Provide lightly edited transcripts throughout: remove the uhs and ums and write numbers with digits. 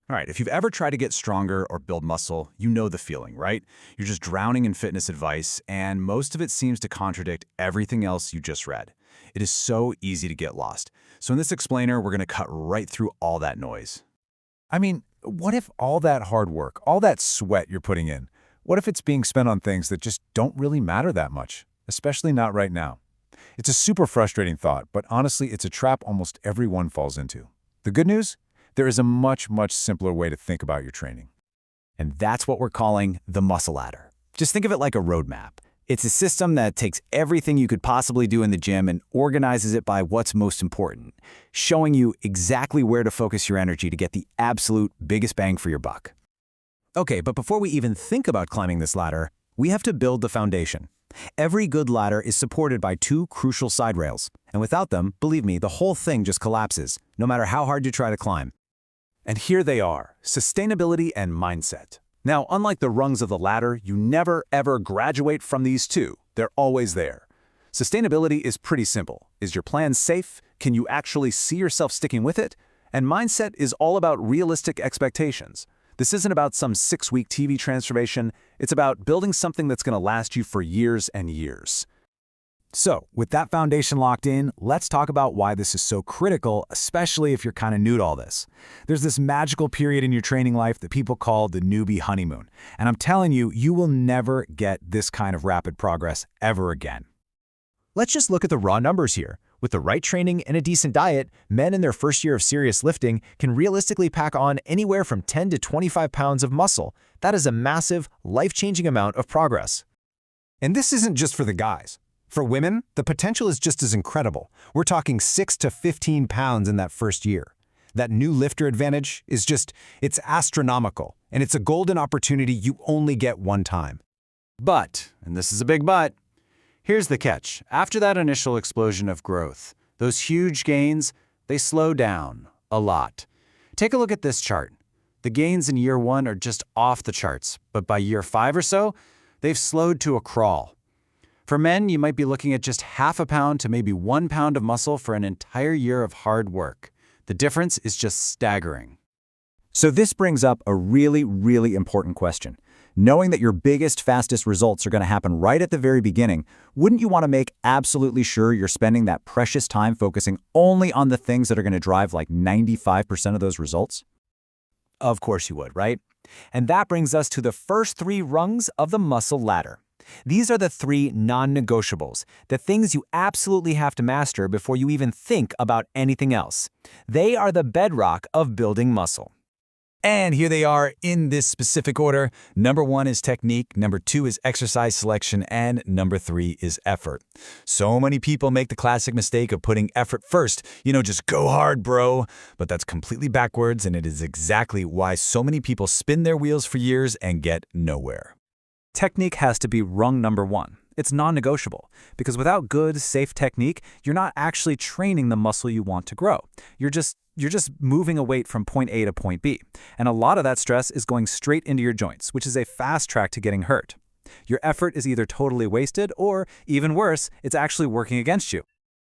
All right, if you've ever tried to get stronger or build muscle, you know the feeling, right? You're just drowning in fitness advice, and most of it seems to contradict everything else you just read. It is so easy to get lost. So in this explainer, we're going to cut right through all that noise. I mean, what if all that hard work, all that sweat you're putting in, what if it's being spent on things that just don't really matter that much, especially not right now? It's a super frustrating thought, but honestly, it's a trap almost everyone falls into. The good news? There is a much, much simpler way to think about your training. And that's what we're calling the muscle ladder. Just think of it like a roadmap. It's a system that takes everything you could possibly do in the gym and organizes it by what's most important, showing you exactly where to focus your energy to get the absolute biggest bang for your buck. Okay, but before we even think about climbing this ladder, we have to build the foundation. Every good ladder is supported by two crucial side rails, and without them, believe me, the whole thing just collapses, no matter how hard you try to climb. And here they are, sustainability and mindset. Now, unlike the rungs of the ladder, you never, ever graduate from these two. They're always there. Sustainability is pretty simple. Is your plan safe? Can you actually see yourself sticking with it? And mindset is all about realistic expectations. This isn't about some 6-week TV transformation. It's about building something that's going to last you for years and years. So, with that foundation locked in, let's talk about why this is so critical, especially if you're kind of new to all this. There's this magical period in your training life that people call the newbie honeymoon. And I'm telling you, you will never get this kind of rapid progress ever again. Let's just look at the raw numbers here. With the right training and a decent diet, men in their first year of serious lifting can realistically pack on anywhere from 10 to 25 pounds of muscle. That is a massive, life-changing amount of progress. And this isn't just for the guys. For women, the potential is just as incredible. We're talking 6 to 15 pounds in that first year. That new lifter advantage is it's astronomical, and it's a golden opportunity you only get one time. But, and this is a big but, here's the catch. After that initial explosion of growth, those huge gains, they slow down a lot. Take a look at this chart. The gains in year 1 are just off the charts, but by year 5 or so, they've slowed to a crawl. For men, you might be looking at just half a pound to maybe 1 pound of muscle for an entire year of hard work. The difference is just staggering. So this brings up a really, really important question. Knowing that your biggest, fastest results are going to happen right at the very beginning, wouldn't you want to make absolutely sure you're spending that precious time focusing only on the things that are going to drive like 95% of those results? Of course you would, right? And that brings us to the first 3 rungs of the muscle ladder. These are the 3 non-negotiables, the things you absolutely have to master before you even think about anything else. They are the bedrock of building muscle. And here they are in this specific order. Number 1 is technique, number 2 is exercise selection, and number 3 is effort. So many people make the classic mistake of putting effort first. Just go hard, bro. But that's completely backwards, and it is exactly why so many people spin their wheels for years and get nowhere. Technique has to be rung number 1. It's non-negotiable, because without good, safe technique, you're not actually training the muscle you want to grow. You're just moving a weight from point A to point B. And a lot of that stress is going straight into your joints, which is a fast track to getting hurt. Your effort is either totally wasted or, even worse, it's actually working against you.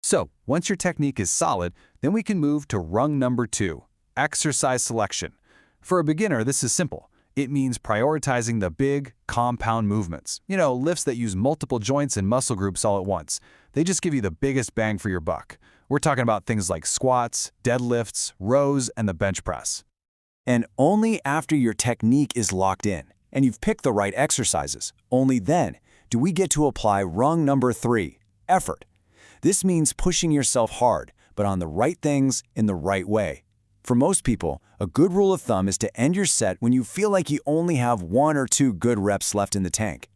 So, once your technique is solid, then we can move to rung number 2, exercise selection. For a beginner, this is simple. It means prioritizing the big, compound movements. Lifts that use multiple joints and muscle groups all at once. They just give you the biggest bang for your buck. We're talking about things like squats, deadlifts, rows, and the bench press. And only after your technique is locked in and you've picked the right exercises, only then do we get to apply rung number 3, effort. This means pushing yourself hard, but on the right things in the right way. For most people, a good rule of thumb is to end your set when you feel like you only have 1 or 2 good reps left in the tank.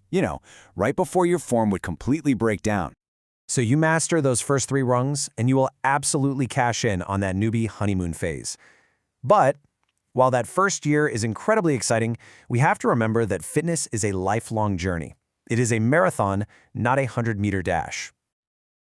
Right before your form would completely break down. So you master those first 3 rungs, and you will absolutely cash in on that newbie honeymoon phase. But while that first year is incredibly exciting, we have to remember that fitness is a lifelong journey. It is a marathon, not a 100-meter dash.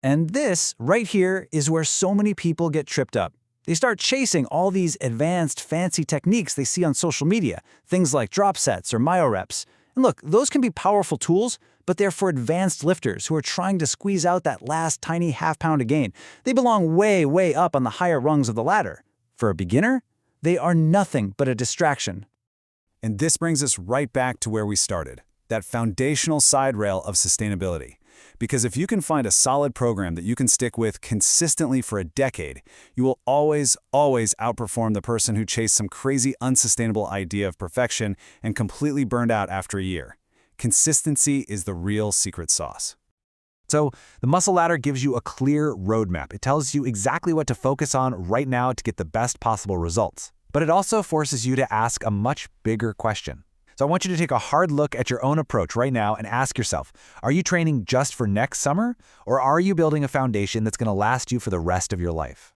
And this, right here, is where so many people get tripped up. They start chasing all these advanced, fancy techniques they see on social media, things like drop sets or myo reps. And look, those can be powerful tools, but they're for advanced lifters who are trying to squeeze out that last tiny half pound of gain. They belong way, way up on the higher rungs of the ladder. For a beginner, They are nothing but a distraction. And this brings us right back to where we started, that foundational side rail of sustainability. Because if you can find a solid program that you can stick with consistently for a decade, you will always outperform the person who chased some crazy unsustainable idea of perfection and completely burned out after a year. Consistency is the real secret sauce. So the muscle ladder gives you a clear roadmap. It tells you exactly what to focus on right now to get the best possible results. But it also forces you to ask a much bigger question. So I want you to take a hard look at your own approach right now and ask yourself, are you training just for next summer, or are you building a foundation that's going to last you for the rest of your life?